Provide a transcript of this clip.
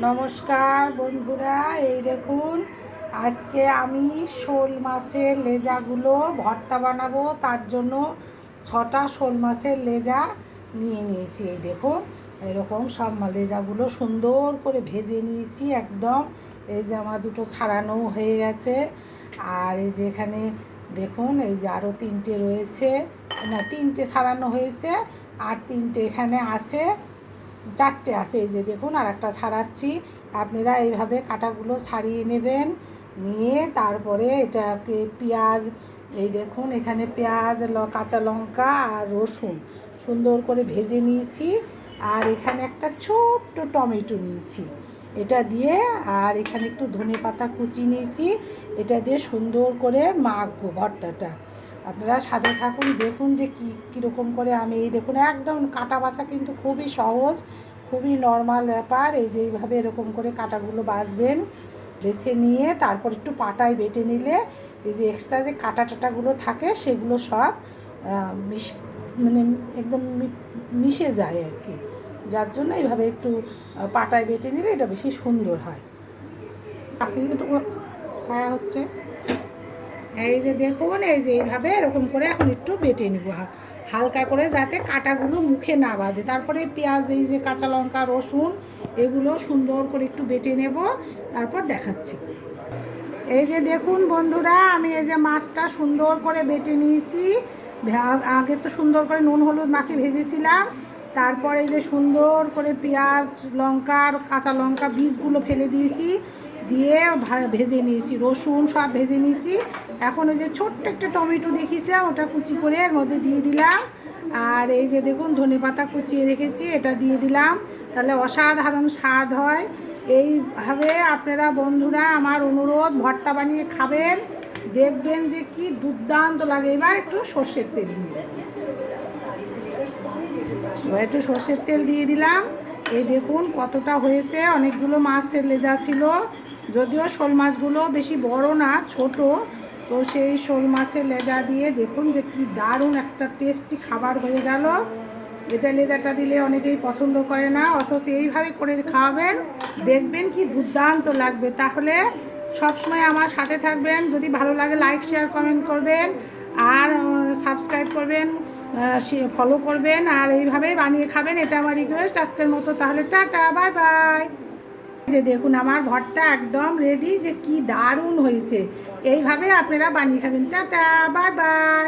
নমস্কার বন্ধুরা, এই দেখুন আজকে আমি শোল মাছের লেজাগুলো ভর্তা বানাবো। তার জন্য 6টা শোল মাছের লেজা নিয়ে নিয়েছি। এই দেখুন এরকম সব লেজাগুলো সুন্দর করে ভেজে নিয়েছি একদম। এই যে আমার দুটো ছাড়ানো হয়ে গেছে। আর এই যে এখানে দেখুন এই যে আরও 3টে রয়েছে, না 3টে ছাড়ানো হয়েছে আর 3টে এখানে আছে, 4টে আছে। এই যে দেখুন আর একটা ছাড়াচ্ছি। আপনারা এইভাবে কাটাগুলো ছাড়িয়ে নেবেন, নিয়ে তারপরে এটাকে পেঁয়াজ, এই দেখুন এখানে পেঁয়াজ, কাঁচা লঙ্কা আর রসুন সুন্দর করে ভেজে নিয়েছি। আর এখানে একটা ছোট্ট টমেটো নিয়েছি, এটা দিয়ে, আর এখানে একটু ধনেপাতা কুচি নিয়েছি। এটা দিয়ে সুন্দর করে মাখবো ভর্তাটা। আপনারা সাথে থাকুন, দেখুন যে কীরকম করে আমি, এই দেখুন একদম কাটা বাছা কিন্তু খুবই সহজ, খুবই নর্মাল ব্যাপার। এই যে এইভাবে এরকম করে কাটাগুলো বাছবেন, বেছে নিয়ে তারপর একটু পাটায় বেটে নিলে এই যে এক্সট্রা যে কাটা টাটাগুলো থাকে সেগুলো সব মানে একদম মিশে যায় আর কি। যার জন্য এইভাবে একটু পাটায় বেটে নিলে এটা বেশি সুন্দর হয়। একটু ছায়া হচ্ছে, এই যে দেখুন এই যে এইভাবে এরকম করে এখন একটু বেটে নিব হালকা করে, যাতে কাটাগুলো মুখে না বাঁধে। তারপরে পেঁয়াজ, এই যে কাঁচা লঙ্কা, রসুন এগুলো সুন্দর করে একটু বেটে নেব, তারপর দেখাচ্ছি। এই যে দেখুন বন্ধুরা, আমি এই যে মাছটা সুন্দর করে বেটে নিয়েছি। আগে তো সুন্দর করে নুন হলুদ মাখিয়ে ভেজেছিলাম, তারপরে এই যে সুন্দর করে পেঁয়াজ, লঙ্কা আর কাঁচা লঙ্কা বীজগুলো ফেলে দিয়েছি, দিয়ে ভেজে নিয়েছি, রসুন সব ভেজে নিয়েছি। এখন ওই যে ছোট্ট একটা টমেটো দেখিয়েছিলাম ওটা কুচি করে এর মধ্যে দিয়ে দিলাম। আর এই যে দেখুন ধনেপাতা কুচিয়ে রেখেছি, এটা দিয়ে দিলাম, তাহলে অসাধারণ স্বাদ হয়। এইভাবে আপনারা বন্ধুরা আমার অনুরোধ ভর্তা বানিয়ে খাবেন, দেখবেন যে কি দুর্দান্ত লাগে। এবার একটু সর্ষের তেল দিয়ে দেবেন, এবার একটু সর্ষের তেল দিয়ে দিলাম। এই দেখুন কতটা হয়েছে, অনেকগুলো মাছের লেজা ছিল, যদিও শোল মাছগুলো বেশি বড় না, ছোট। তো সেই শোল মাছের লেজা দিয়ে দেখুন যে কি দারুণ একটা টেস্টি খাবার হয়ে গেল। এটা লেজাটা দিলে অনেকেই পছন্দ করে না, অথচ এইভাবে করে খাওয়াবেন, দেখবেন কি দুর্দান্ত লাগবে। তাহলে সবসময় আমার সাথে থাকবেন, যদি ভালো লাগে লাইক শেয়ার কমেন্ট করবেন, আর সাবস্ক্রাইব করবেন, ফলো করবেন, আর এইভাবেই বানিয়ে খাবেন, এটা আমার রিকোয়েস্ট আজকের মতো। তাহলে টাটা, বাই বাই। যে দেখুন আমার ভর্তা একদম রেডি, যে কি দারুণ হয়েছে। এইভাবে আপনারা বানিয়ে খাবেন। Tata, bye bye.